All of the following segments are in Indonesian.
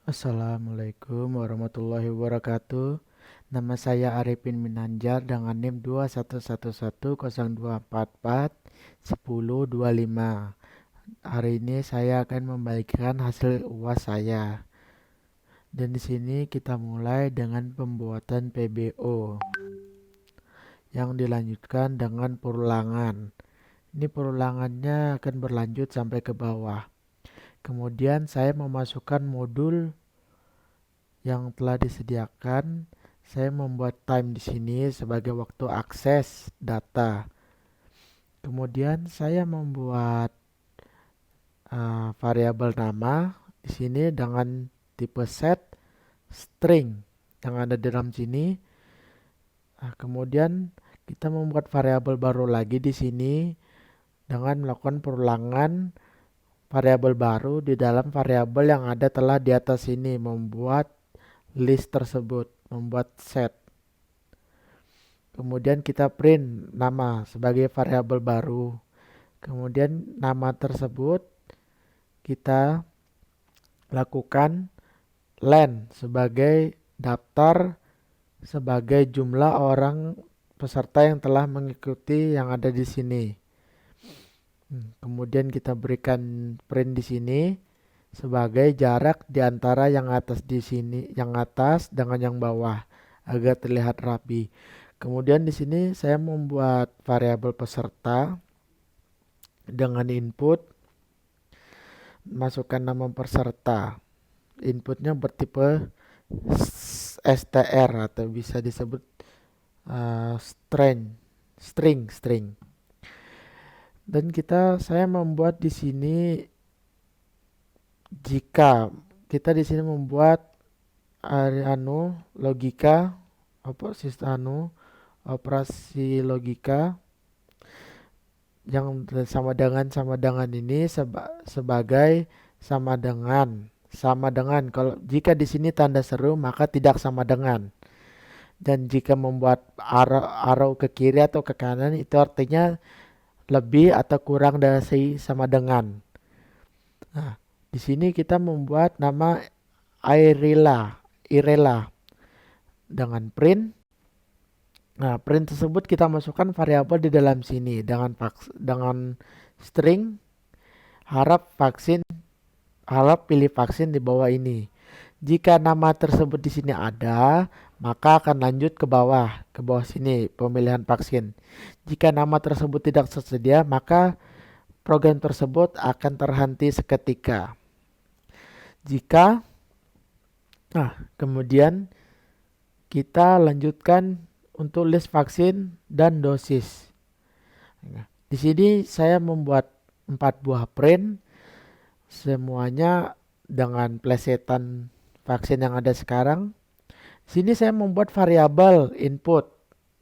Assalamualaikum warahmatullahi wabarakatuh. Nama saya Arifin Minanjar dengan NIM 211102441025. Hari ini saya akan membagikan hasil UAS saya. Dan di sini kita mulai dengan pembuatan PBO yang dilanjutkan dengan perulangan. Ini perulangannya akan berlanjut sampai ke bawah. Kemudian saya memasukkan modul yang telah disediakan. Saya membuat time di sini sebagai waktu akses data. Kemudian saya membuat variabel nama di sini dengan tipe set string yang ada di dalam sini. Kemudian kita membuat variabel baru lagi di sini dengan melakukan perulangan variabel baru di dalam variabel yang ada telah di atas ini, membuat list tersebut, membuat set. Kemudian kita print nama sebagai variabel baru. Kemudian nama tersebut kita lakukan len sebagai daftar sebagai jumlah orang peserta yang telah mengikuti yang ada di sini. Kemudian kita berikan print di sini sebagai jarak di antara yang atas di sini, yang atas dengan yang bawah agar terlihat rapi. Kemudian di sini saya membuat variabel peserta dengan input masukkan nama peserta. Inputnya bertipe str atau bisa disebut string. Dan saya membuat di sini jika kita di sini membuat logika operasi logika yang sama dengan ini sebagai sama dengan kalau jika di sini tanda seru maka tidak sama dengan, dan jika membuat arrow ke kiri atau ke kanan itu artinya lebih atau kurang dari sama dengan. Nah, di sini kita membuat nama irela dengan print. Nah, print tersebut kita masukkan variabel di dalam sini dengan string harap pilih vaksin di bawah ini. Jika nama tersebut di sini ada, maka akan lanjut ke bawah sini pemilihan vaksin. Jika nama tersebut tidak tersedia, maka program tersebut akan terhenti seketika. Kemudian kita lanjutkan untuk list vaksin dan dosis. Di sini saya membuat 4 buah print semuanya dengan plesetan vaksin yang ada sekarang. Di sini saya membuat variabel input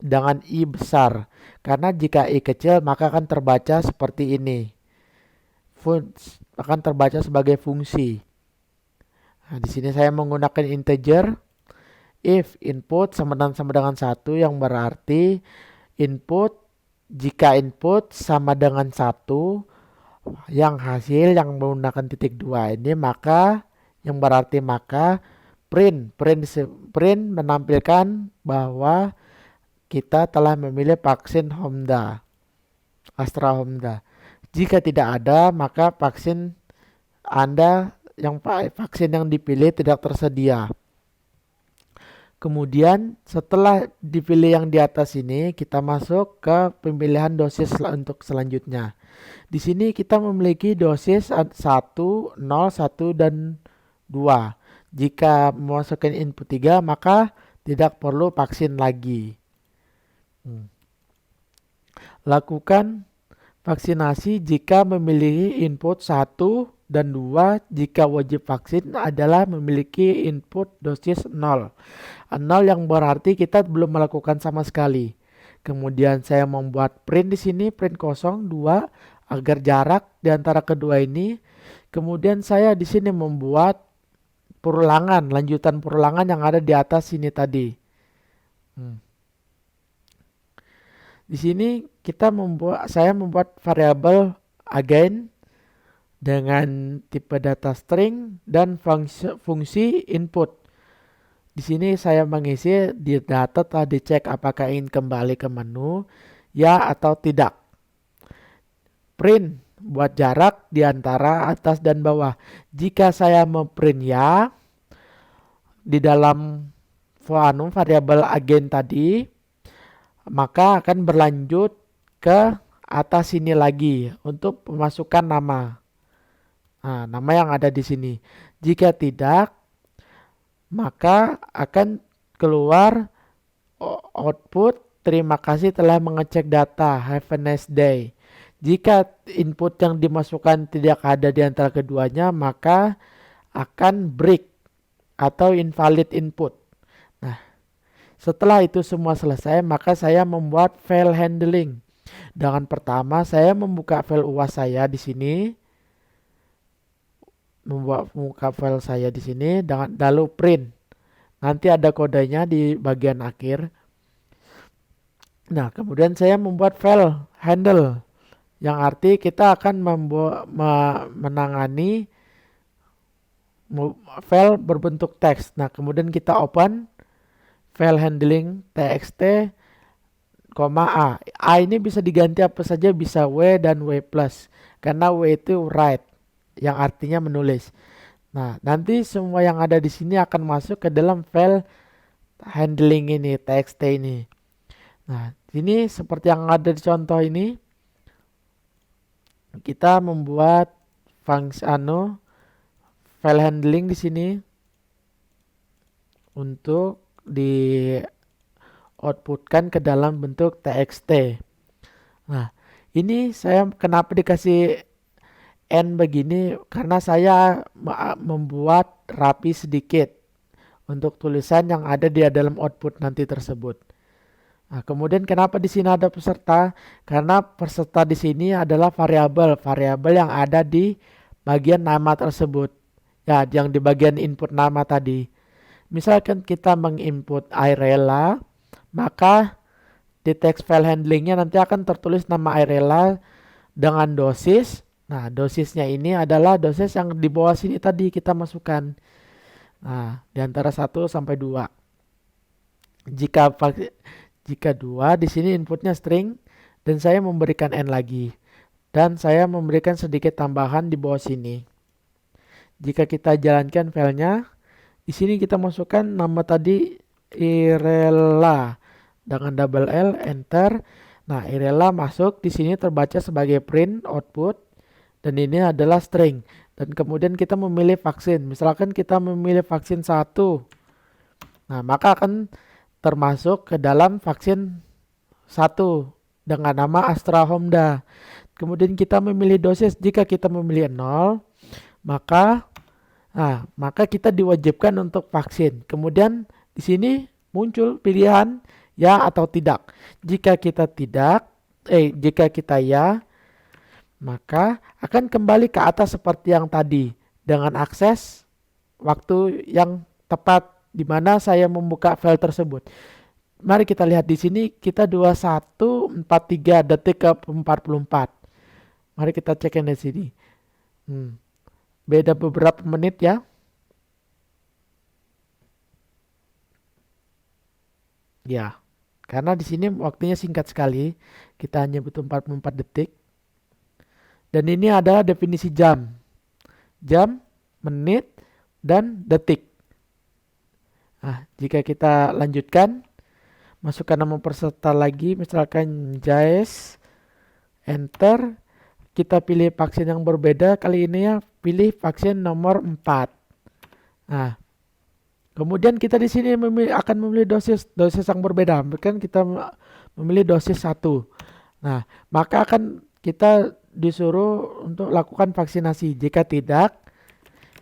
dengan i besar karena jika i kecil maka akan terbaca seperti ini. Akan terbaca sebagai fungsi. Nah, di sini saya menggunakan integer if input sama dengan 1 yang berarti jika input sama dengan 1 yang hasil yang menggunakan titik 2 ini maka print menampilkan bahwa kita telah memilih vaksin Astra Homda. Jika tidak ada maka vaksin yang dipilih tidak tersedia. Kemudian setelah dipilih yang di atas ini, kita masuk ke pemilihan dosis untuk selanjutnya. Di sini kita memiliki dosis 1, 0, 1, dan 2. Jika memasukkan input 3, maka tidak perlu vaksin lagi. Lakukan vaksinasi jika memiliki input 1 dan 2 jika wajib vaksin adalah memiliki input dosis 0. 0 yang berarti kita belum melakukan sama sekali. Kemudian saya membuat print di sini, print kosong 2 agar jarak di antara kedua ini. Kemudian saya di sini membuat lanjutan perulangan yang ada di atas sini tadi. Di sini saya membuat variabel again dengan tipe data string dan fungsi input. Di sini saya mengisi di data telah dicek apakah ingin kembali ke menu, ya atau tidak. Print buat jarak di antara atas dan bawah. Jika saya memprint ya, di dalam variabel agen tadi, maka akan berlanjut ke atas sini lagi untuk memasukkan nama. Nah, nama yang ada di sini. Jika tidak, maka akan keluar output terima kasih telah mengecek data, have a nice day. Jika input yang dimasukkan tidak ada di antara keduanya, maka akan break atau invalid input. Nah, setelah itu semua selesai, maka saya membuat file handling. Dengan pertama saya membuka file UAS saya di sini. Membuka file saya di sini dengan lalu print. Nanti ada kodenya di bagian akhir. Nah, kemudian saya membuat file handle yang arti kita akan menangani file berbentuk teks. Nah, kemudian kita open file handling txt, A. A ini bisa diganti apa saja, bisa W dan W+. Karena W itu write, yang artinya menulis. Nah, nanti semua yang ada di sini akan masuk ke dalam file handling ini, txt ini. Nah, ini seperti yang ada di contoh ini. Kita membuat fungsi file handling di sini untuk di outputkan ke dalam bentuk txt. Nah, ini saya kenapa dikasih N begini, karena saya membuat rapi sedikit untuk tulisan yang ada di dalam output nanti tersebut. Nah, kemudian kenapa di sini ada peserta? Karena peserta di sini adalah variabel yang ada di bagian nama tersebut. Ya, yang di bagian input nama tadi. Misalkan kita menginput Airela, maka di text file handlingnya nanti akan tertulis nama Airela dengan dosis. Nah, dosisnya ini adalah dosis yang di bawah sini tadi kita masukkan. Nah, di antara 1 sampai 2. Jika 2, di sini inputnya string dan saya memberikan n lagi. Dan saya memberikan sedikit tambahan di bawah sini. Jika kita jalankan filenya, di sini kita masukkan nama tadi Irela dengan double L, enter. Nah, Irela masuk, di sini terbaca sebagai print output dan ini adalah string. Dan kemudian kita memilih vaksin. Misalkan kita memilih vaksin 1. Nah, maka akan termasuk ke dalam vaksin 1 dengan nama Astra Homda. Kemudian kita memilih dosis. Jika kita memilih 0, maka kita diwajibkan untuk vaksin. Kemudian di sini muncul pilihan ya atau tidak. Jika kita ya, maka akan kembali ke atas seperti yang tadi dengan akses waktu yang tepat di mana saya membuka file tersebut. Mari kita lihat di sini, kita 21:43 detik ke 44. Mari kita cek di sini. Beda beberapa menit ya. Ya, karena di sini waktunya singkat sekali. Kita hanya butuh 44 detik. Dan ini ada definisi jam. Jam, menit, dan detik. Nah, jika kita lanjutkan, masukkan nama peserta lagi, misalkan Jais, enter. Kita pilih vaksin yang berbeda, kali ini ya pilih vaksin nomor 4. Nah, kemudian kita di sini akan memilih dosis yang berbeda. Kan kita memilih dosis 1. Nah, maka akan kita disuruh untuk lakukan vaksinasi. Jika tidak,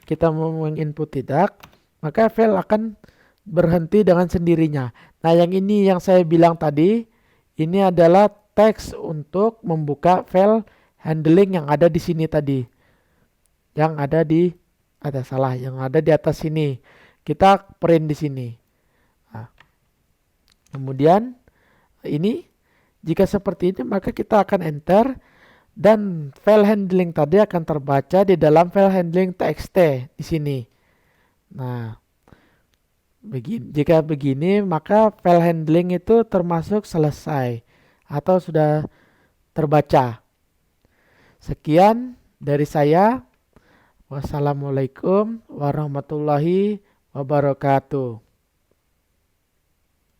kita menginput tidak, maka file akan berhenti dengan sendirinya. Nah, yang ini yang saya bilang tadi, ini adalah teks untuk membuka file handling yang ada di sini tadi. Yang ada di atas sini. Kita print di sini. Nah, kemudian ini jika seperti ini maka kita akan enter Dan file handling tadi akan terbaca di dalam file handling txt di sini. Nah, jika begini maka file handling itu termasuk selesai atau sudah terbaca. Sekian dari saya. Wassalamualaikum warahmatullahi wabarakatuh.